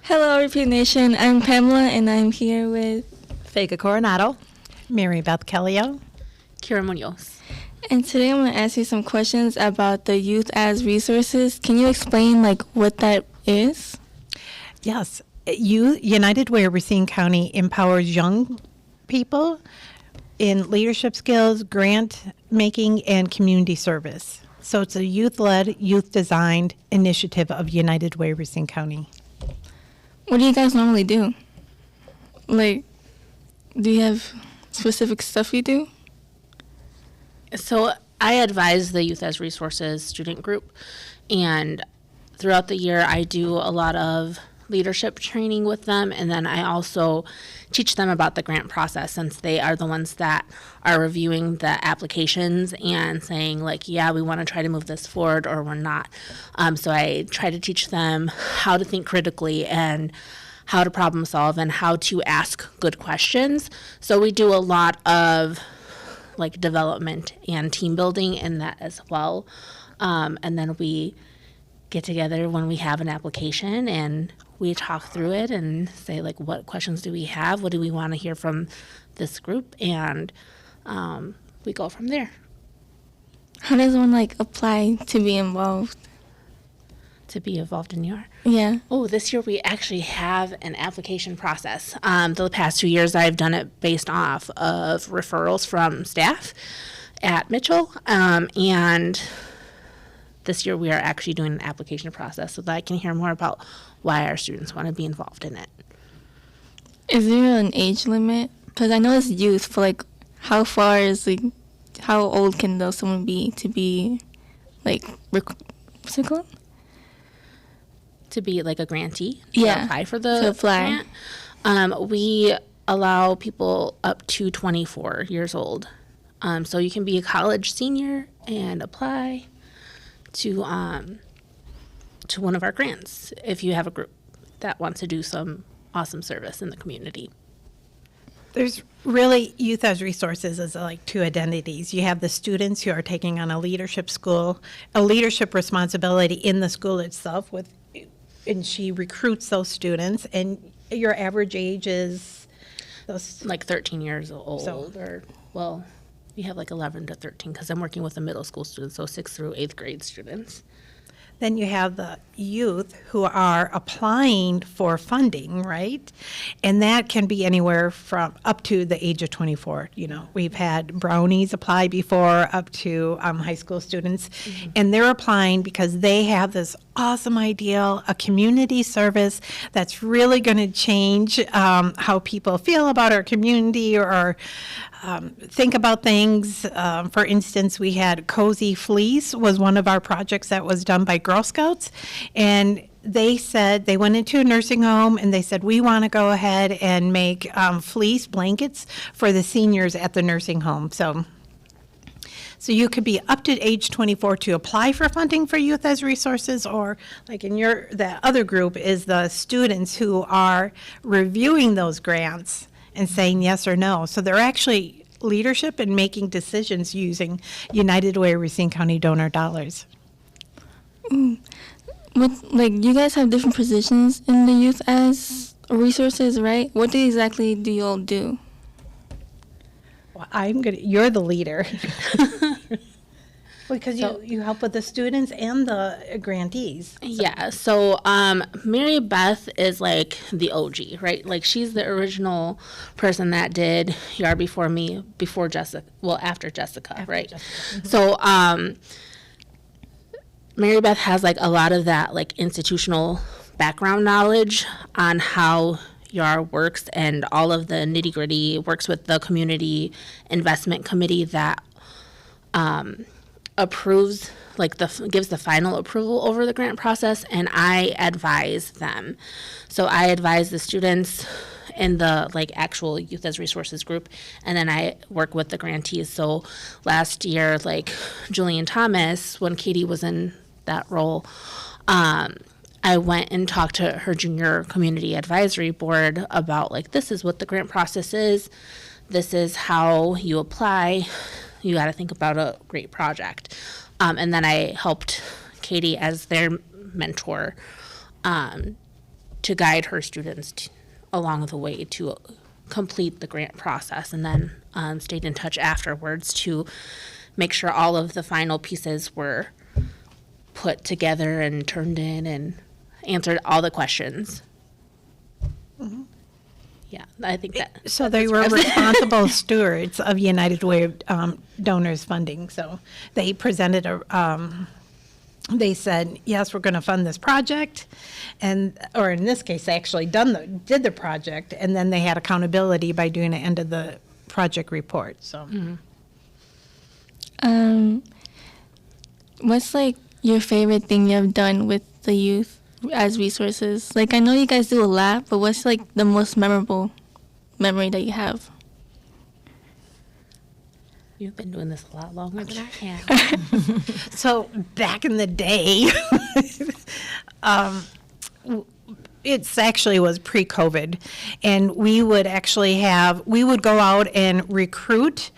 Hello, Repeat Nation. I'm Pamela, and I'm here with Vega Coronado. Mary Beth Kellio. Kira Munoz. And today I'm going to ask you some questions about the youth as resources. Can you explain what that is? Yes. United Way of Racine County empowers young people in leadership skills, grant making, and community service. So it's a youth-led, youth-designed initiative of United Way of Racine County. What do you guys normally do? Do you have specific stuff you do? So I advise the Youth as Resources student group, and throughout the year I do a lot of leadership training with them, and then I also teach them about the grant process, since they are the ones that are reviewing the applications and saying yeah, we want to try to move this forward or we're not. So I try to teach them how to think critically and how to problem solve and how to ask good questions. So we do a lot of development and team building in that as well. And then we get together when we have an application and we talk through it and say what questions do we have, what do we want to hear from this group, and we go from there. How does one apply to be involved? To be involved in your? Yeah. Oh, this year we actually have an application process. The past 2 years I've done it based off of referrals from staff at Mitchell, and this year we are actually doing an application process so that I can hear more about why our students want to be involved in it. Is there an age limit? Because I know it's youth, but how far is how old can someone be to be what's it called? To be a grantee, yeah, to apply for the to apply. grant. We allow people up to 24 years old. So you can be a college senior and apply to one of our grants if you have a group that wants to do some awesome service in the community. There's really Youth as Resources as two identities. You have the students who are taking on a leadership responsibility in the school itself and she recruits those students, and your average age is those 13 years old, we have 11 to 13 because I'm working with the middle school students, so 6th through 8th grade students. Then you have the youth who are applying for funding, right? And that can be anywhere from up to the age of 24. We've had brownies apply before, up to high school students. Mm-hmm. And they're applying because they have this awesome idea, a community service that's really going to change how people feel about our community or think about things. For instance, we had Cozy Fleece was one of our projects that was done by Girl Scouts, and they said they went into a nursing home and they said, we want to go ahead and make fleece blankets for the seniors at the nursing home. So you could be up to age 24 to apply for funding for Youth as Resources, or the other group is the students who are reviewing those grants and saying yes or no. So they're actually leadership and making decisions using United Way of Racine County donor dollars. You guys have different positions in the Youth as Resources, right? What exactly do you all do? Well, you're the leader. Because you help with the students and the grantees. Yeah, so Mary Beth is the OG, right? She's the original person that did Yard Before Me, before Jessica, after Jessica, right? Jessica. So Mary Beth has a lot of that institutional background knowledge on how YAR works and all of the nitty gritty, works with the community investment committee that approves, gives the final approval over the grant process, and I advise them. So I advise the students in the actual Youth as Resources group, and then I work with the grantees. So last year, Julian Thomas, when Katie was in that role, I went and talked to her junior community advisory board about this is what the grant process is, this is how you apply, you got to think about a great project. And then I helped Katie as their mentor to guide her students along the way to complete the grant process, and then stayed in touch afterwards to make sure all of the final pieces were put together and turned in and answered all the questions. Yeah, I think that. So they were responsible stewards of United Way of donors funding. So they presented they said, yes, we're going to fund this project, or in this case, they actually did the project, and then they had accountability by doing the end of the project report. So, What's like your favorite thing you have done with the youth as resources? Like, I know you guys do a lot, but what's like the most memorable memory that you have? You've been doing this a lot longer than I have. so back in the day, it's actually was pre-COVID, and we would go out and recruit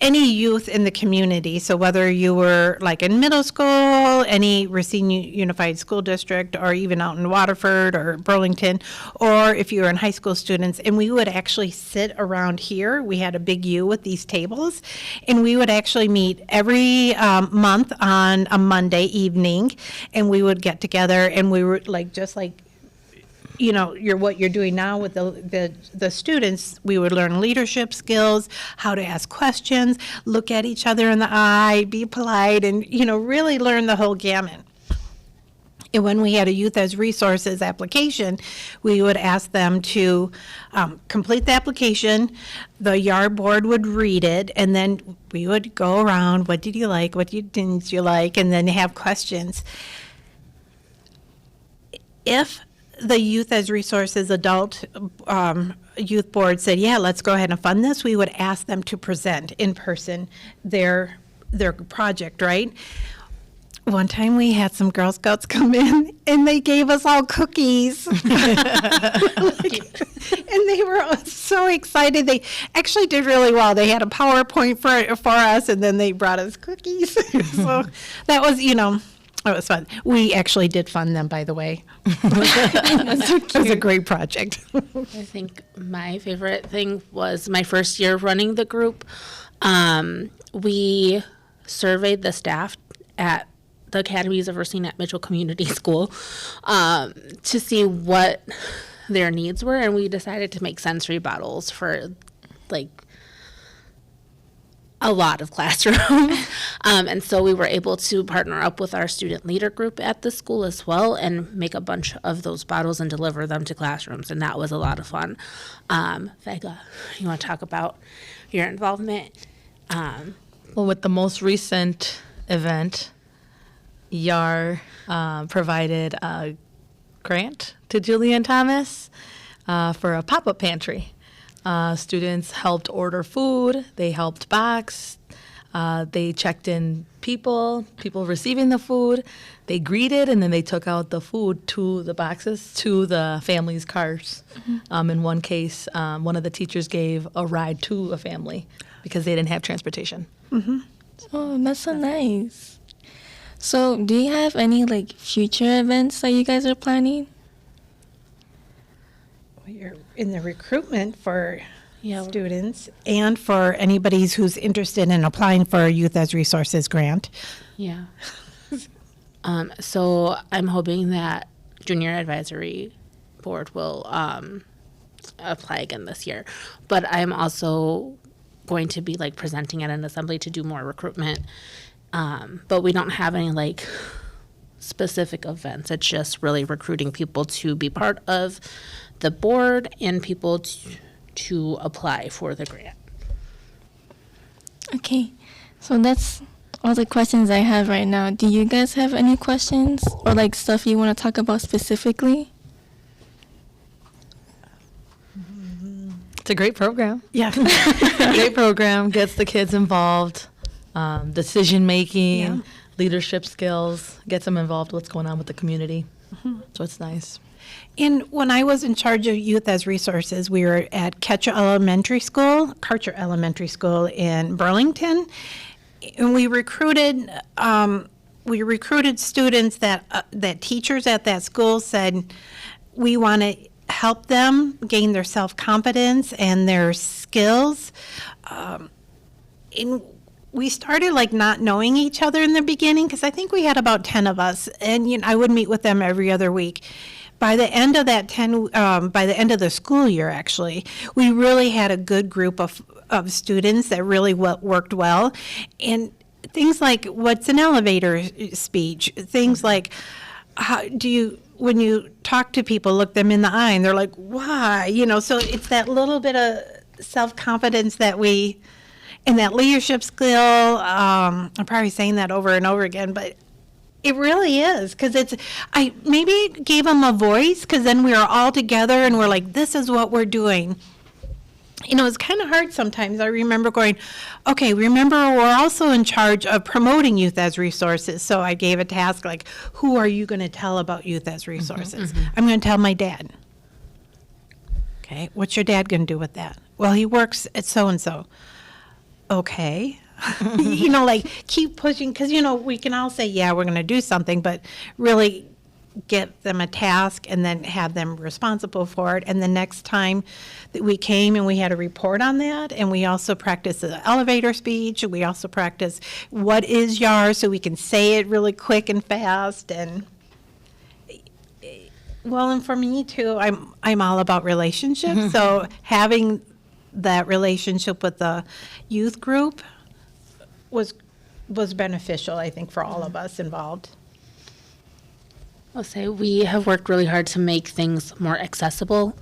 any youth in the community. So whether you were like in middle school, any Racine Unified School District, or even out in Waterford or Burlington, or if you were in high school students, and we would actually sit around here. We had a big U with these tables, and we would actually meet every month on a Monday evening, and we would get together, and we were like, just like, what you're doing now with the students. We would learn leadership skills, how to ask questions, look at each other in the eye, be polite, and, really learn the whole gamut. And when we had a Youth as Resources application, we would ask them to complete the application. The yard board would read it, and then we would go around, what did you like, what didn't you like, and then have questions. If the Youth as Resources adult youth board said, yeah, let's go ahead and fund this, we would ask them to present in person their project, right? One time we had some Girl Scouts come in, and they gave us all cookies. And they were so excited. They actually did really well. They had a PowerPoint for us, and then they brought us cookies. So that was, it was fun. We actually did fund them, by the way. It was a great project. I think my favorite thing was my first year running the group. We surveyed the staff at the academies of Racine at Mitchell Community School to see what their needs were, and we decided to make sensory bottles for like a lot of classrooms. And so we were able to partner up with our student leader group at the school as well and make a bunch of those bottles and deliver them to classrooms. And that was a lot of fun. Vega, you want to talk about your involvement? Well, with the most recent event, YAR provided a grant to Julian Thomas for a pop-up pantry. Students helped order food, they helped box, they checked in people receiving the food, they greeted, and then they took out the food to the boxes, to the families' cars. In one case, one of the teachers gave a ride to a family because they didn't have transportation. Oh, that's so nice. So do you have any like future events that you guys are planning? You're in the recruitment for Yeah. students and for anybody who's interested in applying for a Youth as Resources grant. Yeah. So I'm hoping that Junior Advisory Board will apply again this year. But I'm also going to be like presenting at an assembly to do more recruitment. But we don't have any like specific events. It's just really recruiting people to be part of the board and people to apply for the grant. Okay, so that's all the questions I have right now. Do you guys have any questions or like stuff you want to talk about specifically? It's a great program. Yeah. Great program, gets the kids involved, decision making, Yeah. leadership skills, gets them involved with what's going on with the community. So it's nice. And when I was in charge of Youth as Resources, we were at Karcher Elementary School in Burlington, and we recruited students that teachers at that school said, we want to help them gain their self-confidence and their skills. We started like not knowing each other in the beginning because I think we had about 10 of us, and I would meet with them every other week. By the end of that by the end of the school year, actually, we really had a good group of students that really worked well. And things like what's an elevator speech, things like how do you, when you talk to people, look them in the eye and they're like, why? So it's that little bit of self-confidence that and that leadership skill. I'm probably saying that over and over again, but it really is, because I maybe gave them a voice, because then we were all together and we're like, this is what we're doing. It's kind of hard sometimes. I remember going, okay, remember we're also in charge of promoting youth as resources. So I gave a task like, who are you going to tell about youth as resources? I'm going to tell my dad. Okay, what's your dad going to do with that? Well, he works at so-and-so. Okay. Like keep pushing, because, we can all say, yeah, we're going to do something, but really get them a task and then have them responsible for it. And the next time that we came and we had a report on that, and we also practiced the elevator speech, and we also practiced what is YAR, so we can say it really quick and fast. And well, and for me too, I'm all about relationships. So having that relationship with the youth group was beneficial, I think, for all of us involved. I'll say we have worked really hard to make things more accessible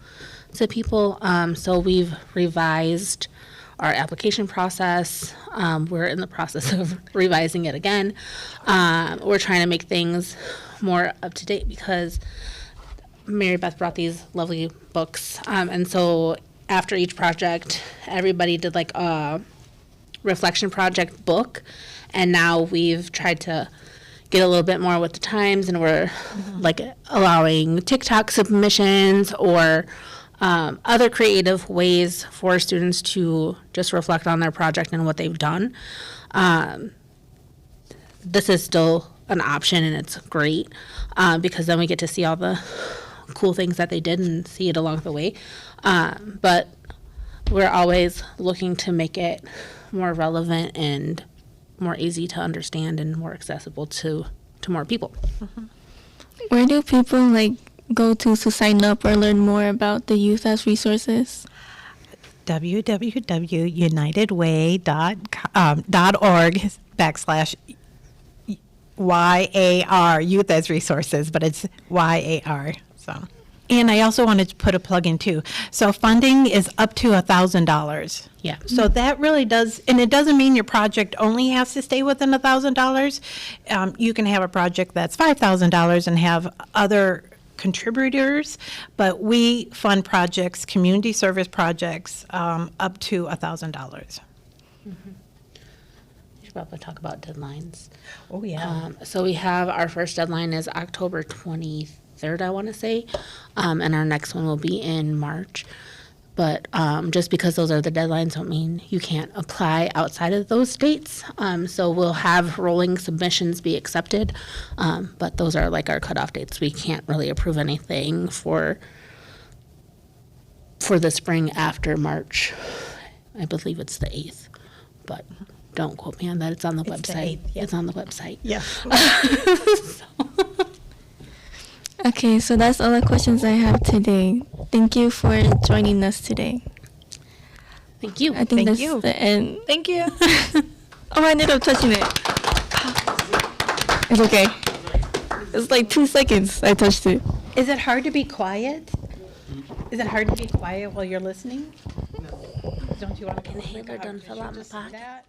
to people. So we've revised our application process. We're in the process of revising it again. We're trying to make things more up to date because Mary Beth brought these lovely books. And so after each project, everybody did like a reflection project book. And now we've tried to get a little bit more with the times, and we're like allowing TikTok submissions or other creative ways for students to just reflect on their project and what they've done. This is still an option, and it's great because then we get to see all the cool things that they did and see it along the way. But we're always looking to make it more relevant and more easy to understand and more accessible to more people. Where do people go to sign up or learn more about the youth as resources? www.unitedway.org/YAR, youth as resources, but it's YAR. So, and I also wanted to put a plug in too. So funding is up to $1,000. Yeah. So that really does, and it doesn't mean your project only has to stay within $1,000. You can have a project that's $5,000 and have other contributors, but we fund projects, community service projects, up to $1,000. We should probably talk about deadlines. Oh yeah. So we have our first deadline is October 23rd, I want to say, and our next one will be in March. But just because those are the deadlines don't mean you can't apply outside of those dates. So we'll have rolling submissions be accepted, but those are like our cutoff dates. We can't really approve anything for the spring after March. I believe it's the 8th, but don't quote me on that. It's on the website. 8th, yeah. It's on the website. Yeah. Okay, so that's all the questions I have today. Thank you for joining us today. Thank you. I think Thank that's you. the end. Thank you. Oh, I ended up touching it. It's okay. It's like 2 seconds I touched it. Is it hard to be quiet? Is it hard to be quiet while you're listening? Don't you want to? Can the hanger done fill out my pocket? That?